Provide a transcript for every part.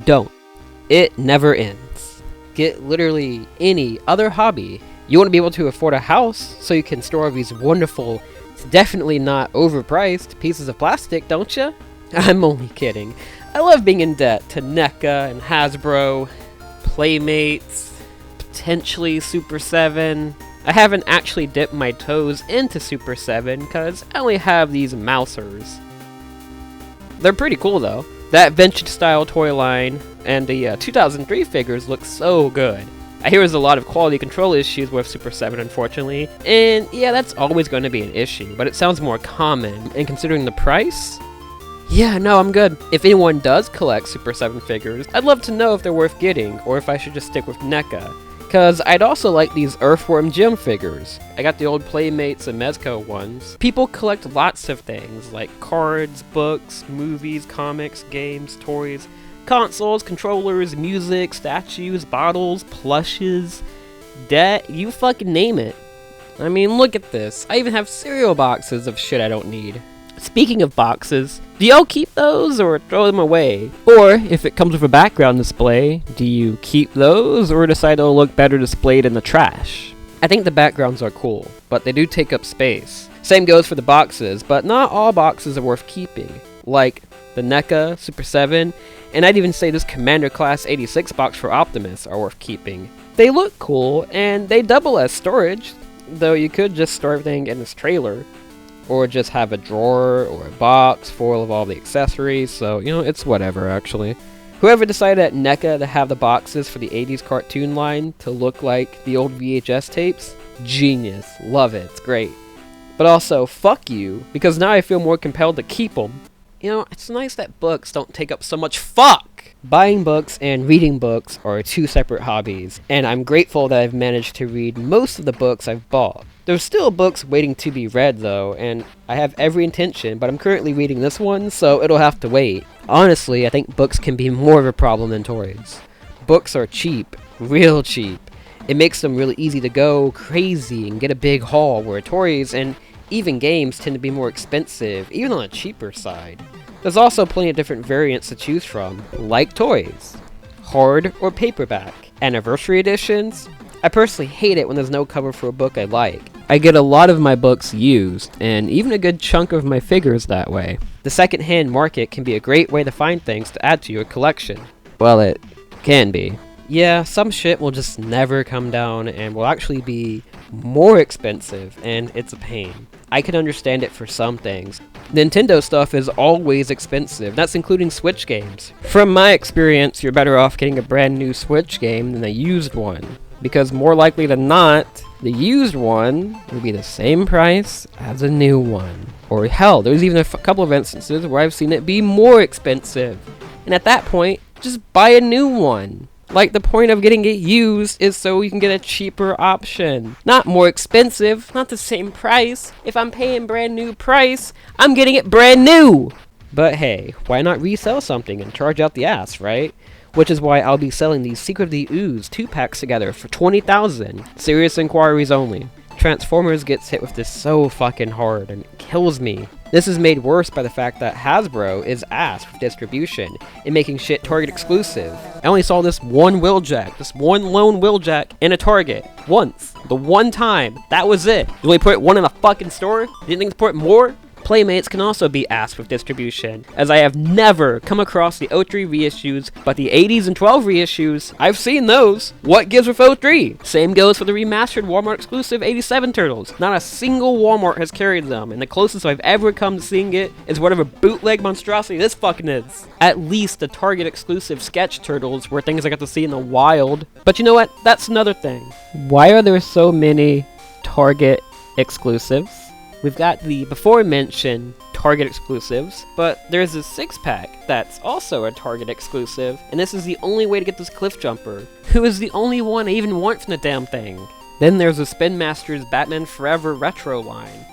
don't. It never ends. Get literally any other hobby. You want to be able to afford a house so you can store these wonderful, definitely not overpriced pieces of plastic, don't you? I'm only kidding. I love being in debt to NECA and Hasbro, Playmates, potentially Super 7. I haven't actually dipped my toes into Super 7 because I only have these mousers. They're pretty cool though. That vintage style toy line and the 2003 figures look so good. I hear there's a lot of quality control issues with Super 7 unfortunately, and yeah, that's always going to be an issue, but it sounds more common, and considering the price, yeah, no, I'm good. If anyone does collect Super 7 figures, I'd love to know if they're worth getting, or if I should just stick with NECA. Cause I'd also like these Earthworm Jim figures. I got the old Playmates and Mezco ones. People collect lots of things, like cards, books, movies, comics, games, toys, consoles, controllers, music, statues, bottles, plushes, debt, you fucking name it. I mean, look at this. I even have cereal boxes of shit I don't need. Speaking of boxes, do y'all keep those or throw them away? Or, if it comes with a background display, do you keep those or decide they'll look better displayed in the trash? I think the backgrounds are cool, but they do take up space. Same goes for the boxes, but not all boxes are worth keeping. Like the NECA, Super 7, and I'd even say this Commander Class 86 box for Optimus are worth keeping. They look cool, and they double as storage, though you could just store everything in this trailer. Or just have a drawer or a box full of all the accessories, so, you know, it's whatever, actually. Whoever decided at NECA to have the boxes for the 80s cartoon line to look like the old VHS tapes, genius. Love it, it's great. But also, fuck you, because now I feel more compelled to keep them. You know, it's nice that books don't take up so much fuck! Buying books and reading books are two separate hobbies, and I'm grateful that I've managed to read most of the books I've bought. There's still books waiting to be read though, and I have every intention, but I'm currently reading this one, so it'll have to wait. Honestly, I think books can be more of a problem than toys. Books are cheap, real cheap. It makes them really easy to go crazy and get a big haul, where toys and even games tend to be more expensive, even on the cheaper side. There's also plenty of different variants to choose from, like toys. Hard or paperback. Anniversary editions. I personally hate it when there's no cover for a book I like. I get a lot of my books used, and even a good chunk of my figures that way. The secondhand market can be a great way to find things to add to your collection. Well, it can be. Yeah, some shit will just never come down and will actually be more expensive, and it's a pain. I can understand it for some things. Nintendo stuff is always expensive, that's including Switch games. From my experience, you're better off getting a brand new Switch game than a used one, because more likely than not, the used one will be the same price as a new one. Or hell, there's even a couple of instances where I've seen it be more expensive. And at that point, just buy a new one. Like, the point of getting it used is so you can get a cheaper option. Not more expensive, not the same price. If I'm paying brand new price, I'm getting it brand new! But hey, why not resell something and charge out the ass, right? Which is why I'll be selling these Secret of the Ooze 2-packs together for $20,000. Serious inquiries only. Transformers gets hit with this so fucking hard and it kills me. This is made worse by the fact that Hasbro is ass with distribution and making shit Target exclusive. I only saw this one Wheeljack, this one lone Wheeljack in a Target. Once. The one time. That was it. You only put one in a fucking store? You didn't think to put more? Playmates can also be asked with distribution, as I have never come across the 03 reissues, but the 80s and 12 reissues, I've seen those. What gives with 03? Same goes for the remastered Walmart exclusive 87 Turtles. Not a single Walmart has carried them, and the closest I've ever come to seeing it is whatever bootleg monstrosity this fucking is. At least the Target exclusive Sketch Turtles were things I got to see in the wild. But you know what? That's another thing. Why are there so many Target exclusives? We've got the before-mentioned Target exclusives, but there's a 6-pack that's also a Target exclusive, and this is the only way to get this Cliff Jumper, who is the only one I even want from the damn thing. Then there's a Spin Masters Batman Forever Retro line.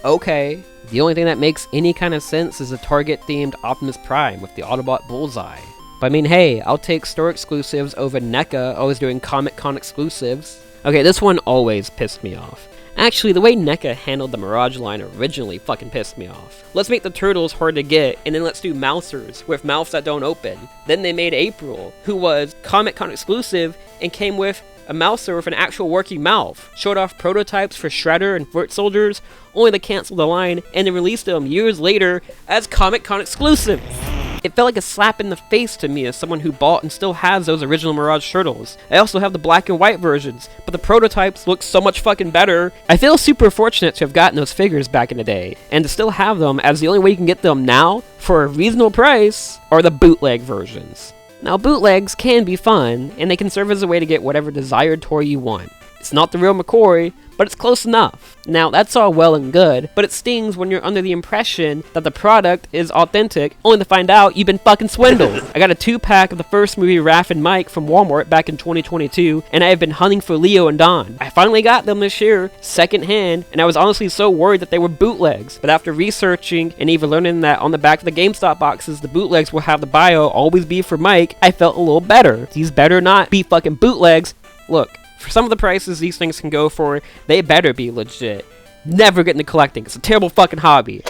Okay, the only thing that makes any kind of sense is a Target-themed Optimus Prime with the Autobot Bullseye. But I mean, hey, I'll take store exclusives over NECA always doing Comic Con exclusives. Okay, this one always pissed me off. Actually, the way NECA handled the Mirage line originally fucking pissed me off. Let's make the turtles hard to get, and then let's do mousers with mouths that don't open. Then they made April, who was Comic Con exclusive and came with a mouser with an actual working mouth. Showed off prototypes for Shredder and Foot Soldiers, only to cancel the line and then released them years later as Comic Con exclusives. It felt like a slap in the face to me as someone who bought and still has those original Mirage Turtles. I also have the black and white versions, but the prototypes look so much fucking better. I feel super fortunate to have gotten those figures back in the day, and to still have them, as the only way you can get them now, for a reasonable price, are the bootleg versions. Now, bootlegs can be fun, and they can serve as a way to get whatever desired toy you want. It's not the real McCoy, but it's close enough. Now, that's all well and good, but it stings when you're under the impression that the product is authentic, only to find out you've been fucking swindled. I got a 2-pack of the first movie Raph and Mike from Walmart back in 2022, and I have been hunting for Leo and Don. I finally got them this year, secondhand, and I was honestly so worried that they were bootlegs. But after researching and even learning that on the back of the GameStop boxes, the bootlegs will have the bio always be for Mike, I felt a little better. These better not be fucking bootlegs. Look, for some of the prices these things can go for, they better be legit. Never get into collecting. It's a terrible fucking hobby.